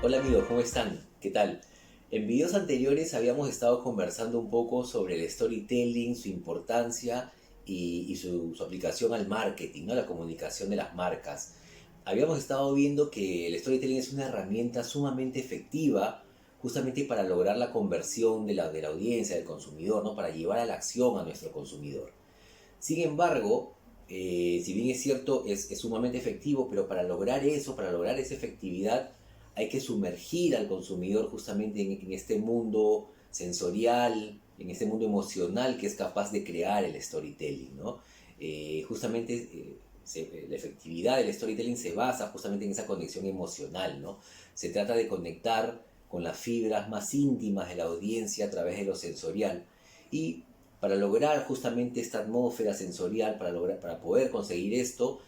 Hola amigos, ¿cómo están? ¿Qué tal? En videos anteriores habíamos estado conversando un poco sobre el storytelling, su importancia y su aplicación al marketing, ¿no? La comunicación de las marcas. Habíamos estado viendo que el storytelling es una herramienta sumamente efectiva justamente para lograr la conversión de la audiencia, del consumidor, ¿no? Para llevar a la acción a nuestro consumidor. Sin embargo, si bien es cierto, es sumamente efectivo, pero para lograr eso, para lograr esa efectividad, hay que sumergir al consumidor justamente en este mundo sensorial, en este mundo emocional que es capaz de crear el storytelling, ¿no? Justamente la efectividad del storytelling se basa justamente en esa conexión emocional, ¿no? Se trata de conectar con las fibras más íntimas de la audiencia a través de lo sensorial. Y para lograr justamente esta atmósfera sensorial, para poder conseguir esto,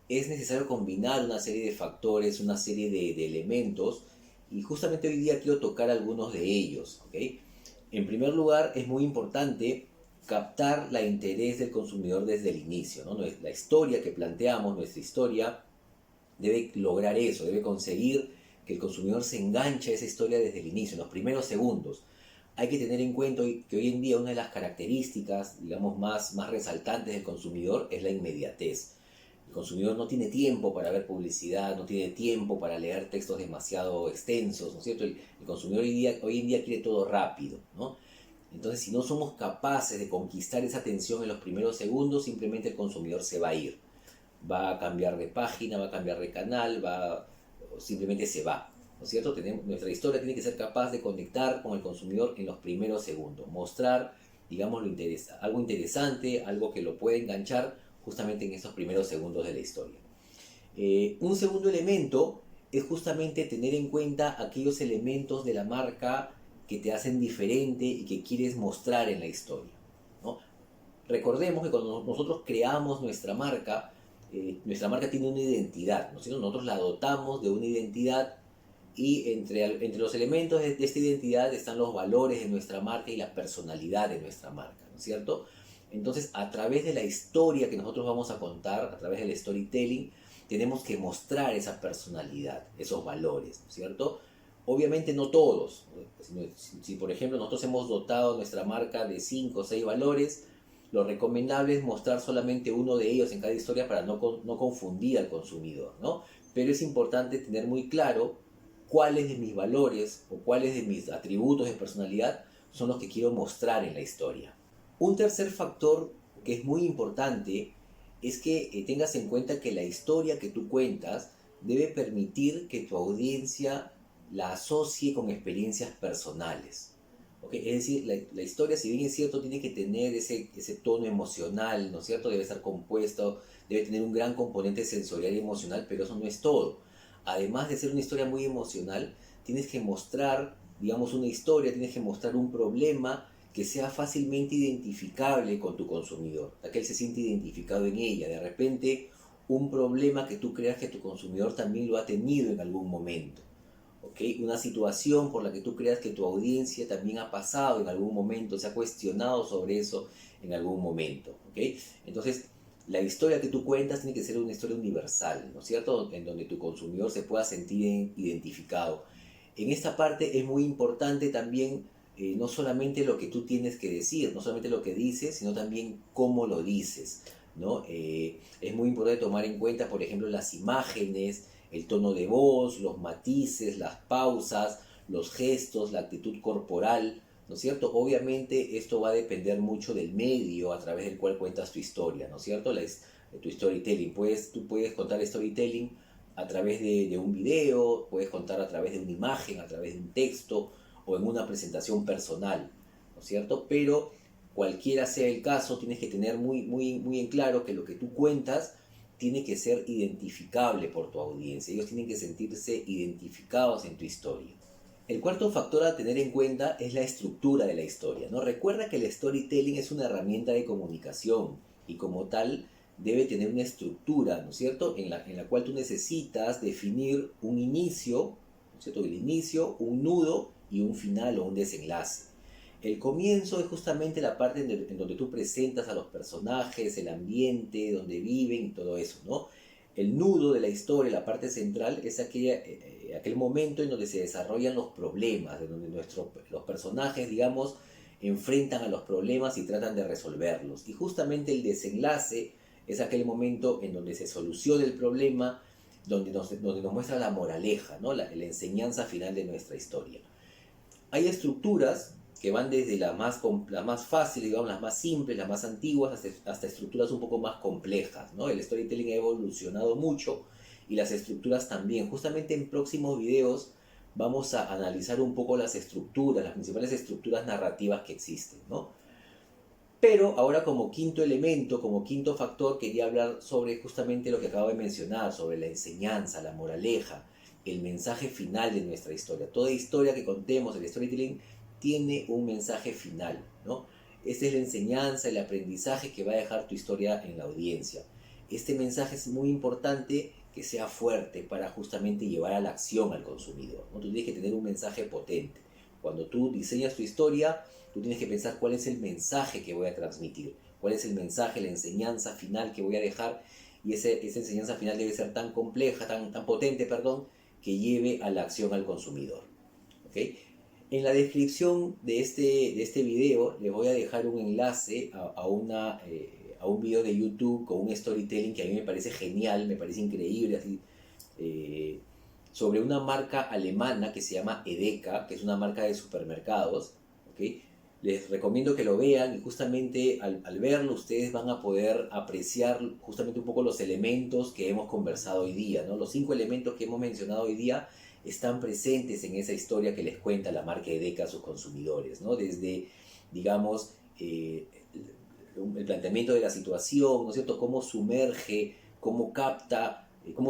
es necesario combinar una serie de factores, una serie de elementos, y justamente hoy día quiero tocar algunos de ellos. ¿Ok? En primer lugar, es muy importante captar la interés del consumidor desde el inicio, ¿no? La historia que planteamos, nuestra historia, debe lograr eso, debe conseguir que el consumidor se enganche a esa historia desde el inicio, en los primeros segundos. Hay que tener en cuenta que hoy en día una de las características, digamos, más resaltantes del consumidor es la inmediatez. El consumidor no tiene tiempo para ver publicidad, no tiene tiempo para leer textos demasiado extensos, ¿no es cierto? El consumidor hoy en día quiere todo rápido, ¿no? Entonces, si no somos capaces de conquistar esa atención en los primeros segundos, simplemente el consumidor se va a ir. Va a cambiar de página, va a cambiar de canal, o simplemente se va. ¿No es cierto? Nuestra historia tiene que ser capaz de conectar con el consumidor en los primeros segundos, mostrar, digamos, algo interesante, algo que lo puede enganchar justamente en esos primeros segundos de la historia. Un segundo elemento es justamente tener en cuenta aquellos elementos de la marca que te hacen diferente y que quieres mostrar en la historia, ¿no? Recordemos que cuando nosotros creamos nuestra marca tiene una identidad, ¿no es cierto? Nosotros la dotamos de una identidad y entre los elementos de esta identidad están los valores de nuestra marca y la personalidad de nuestra marca, ¿no es cierto? Entonces, a través de la historia que nosotros vamos a contar, a través del storytelling, tenemos que mostrar esa personalidad, esos valores, ¿no es cierto? Obviamente no todos. Si, por ejemplo nosotros hemos dotado nuestra marca de 5 o 6 valores, lo recomendable es mostrar solamente uno de ellos en cada historia para no confundir al consumidor, ¿no? Pero es importante tener muy claro cuáles de mis valores o cuáles de mis atributos de personalidad son los que quiero mostrar en la historia. Un tercer factor que es muy importante es que tengas en cuenta que la historia que tú cuentas debe permitir que tu audiencia la asocie con experiencias personales. ¿Okay? Es decir, la historia, si bien es cierto, tiene que tener ese tono emocional, ¿no es cierto? Debe estar compuesto, debe tener un gran componente sensorial y emocional, pero eso no es todo. Además de ser una historia muy emocional, tienes que mostrar, digamos, una historia, tienes que mostrar un problema que sea fácilmente identificable con tu consumidor, que él se siente identificado en ella. De repente, un problema que tú creas que tu consumidor también lo ha tenido en algún momento. ¿Okay? Una situación por la que tú creas que tu audiencia también ha pasado en algún momento, se ha cuestionado sobre eso en algún momento. ¿Okay? Entonces, la historia que tú cuentas tiene que ser una historia universal, ¿no es cierto? En donde tu consumidor se pueda sentir identificado. En esta parte es muy importante también no solamente lo que tú tienes que decir, no solamente lo que dices, sino también cómo lo dices, ¿no? Es muy importante tomar en cuenta, por ejemplo, las imágenes, el tono de voz, los matices, las pausas, los gestos, la actitud corporal, ¿no es cierto? Obviamente esto va a depender mucho del medio a través del cual cuentas tu historia, ¿no es cierto? Tu storytelling. Tú puedes contar storytelling a través de un video, puedes contar a través de una imagen, a través de un texto o en una presentación personal, ¿no es cierto? Pero cualquiera sea el caso, tienes que tener muy en claro que lo que tú cuentas tiene que ser identificable por tu audiencia. Ellos tienen que sentirse identificados en tu historia. El cuarto factor a tener en cuenta es la estructura de la historia, ¿no? Recuerda que el storytelling es una herramienta de comunicación y como tal debe tener una estructura, ¿no es cierto? En la cual tú necesitas definir un inicio, ¿no es cierto? El inicio, un nudo y un final o un desenlace. El comienzo es justamente la parte en donde tú presentas a los personajes, el ambiente, donde viven y todo eso, ¿no? El nudo de la historia, la parte central, es aquel momento en donde se desarrollan los problemas, en donde los personajes, digamos, enfrentan a los problemas y tratan de resolverlos. Y justamente el desenlace es aquel momento en donde se soluciona el problema, donde nos muestra la moraleja, ¿no? La enseñanza final de nuestra historia. Hay estructuras que van desde la más fácil, digamos, las más simples, las más antiguas, hasta estructuras un poco más complejas, ¿no? El storytelling ha evolucionado mucho y las estructuras también. Justamente en próximos videos vamos a analizar un poco las estructuras, las principales estructuras narrativas que existen, ¿no? Pero ahora como quinto elemento, como quinto factor, quería hablar sobre justamente lo que acabo de mencionar, sobre la enseñanza, la moraleja, el mensaje final de nuestra historia. Toda historia que contemos, el storytelling, tiene un mensaje final, ¿no? Esta es la enseñanza, el aprendizaje que va a dejar tu historia en la audiencia. Este mensaje es muy importante que sea fuerte para justamente llevar a la acción al consumidor, ¿no? Tú tienes que tener un mensaje potente. Cuando tú diseñas tu historia, tú tienes que pensar cuál es el mensaje que voy a transmitir, cuál es el mensaje, la enseñanza final que voy a dejar, y esa enseñanza final debe ser tan compleja, tan potente, perdón, que lleve a la acción al consumidor. ¿Okay? En la descripción de este video les voy a dejar un enlace a un video de YouTube con un storytelling que a mí me parece genial, me parece increíble, así, sobre una marca alemana que se llama Edeka, que es una marca de supermercados, ¿okay? Les recomiendo que lo vean y justamente al verlo ustedes van a poder apreciar justamente un poco los elementos que hemos conversado hoy día, ¿no? Los 5 elementos que hemos mencionado hoy día están presentes en esa historia que les cuenta la marca Edeka a sus consumidores, ¿no? Desde, digamos, el planteamiento de la situación, ¿no es cierto? Cómo sumerge, cómo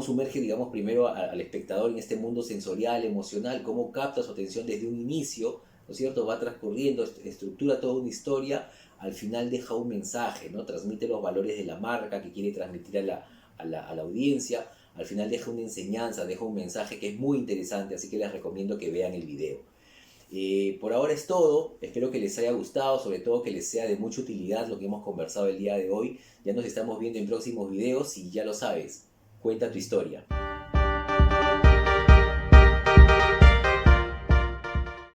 sumerge, digamos, primero al espectador en este mundo sensorial, emocional, cómo capta su atención desde un inicio, ¿no es cierto? Va transcurriendo, estructura toda una historia, al final deja un mensaje, ¿no? Transmite los valores de la marca que quiere transmitir a la audiencia, al final deja una enseñanza, deja un mensaje que es muy interesante, así que les recomiendo que vean el video. Por ahora es todo, espero que les haya gustado, sobre todo que les sea de mucha utilidad lo que hemos conversado el día de hoy. Ya nos estamos viendo en próximos videos y ya lo sabes, cuenta tu historia.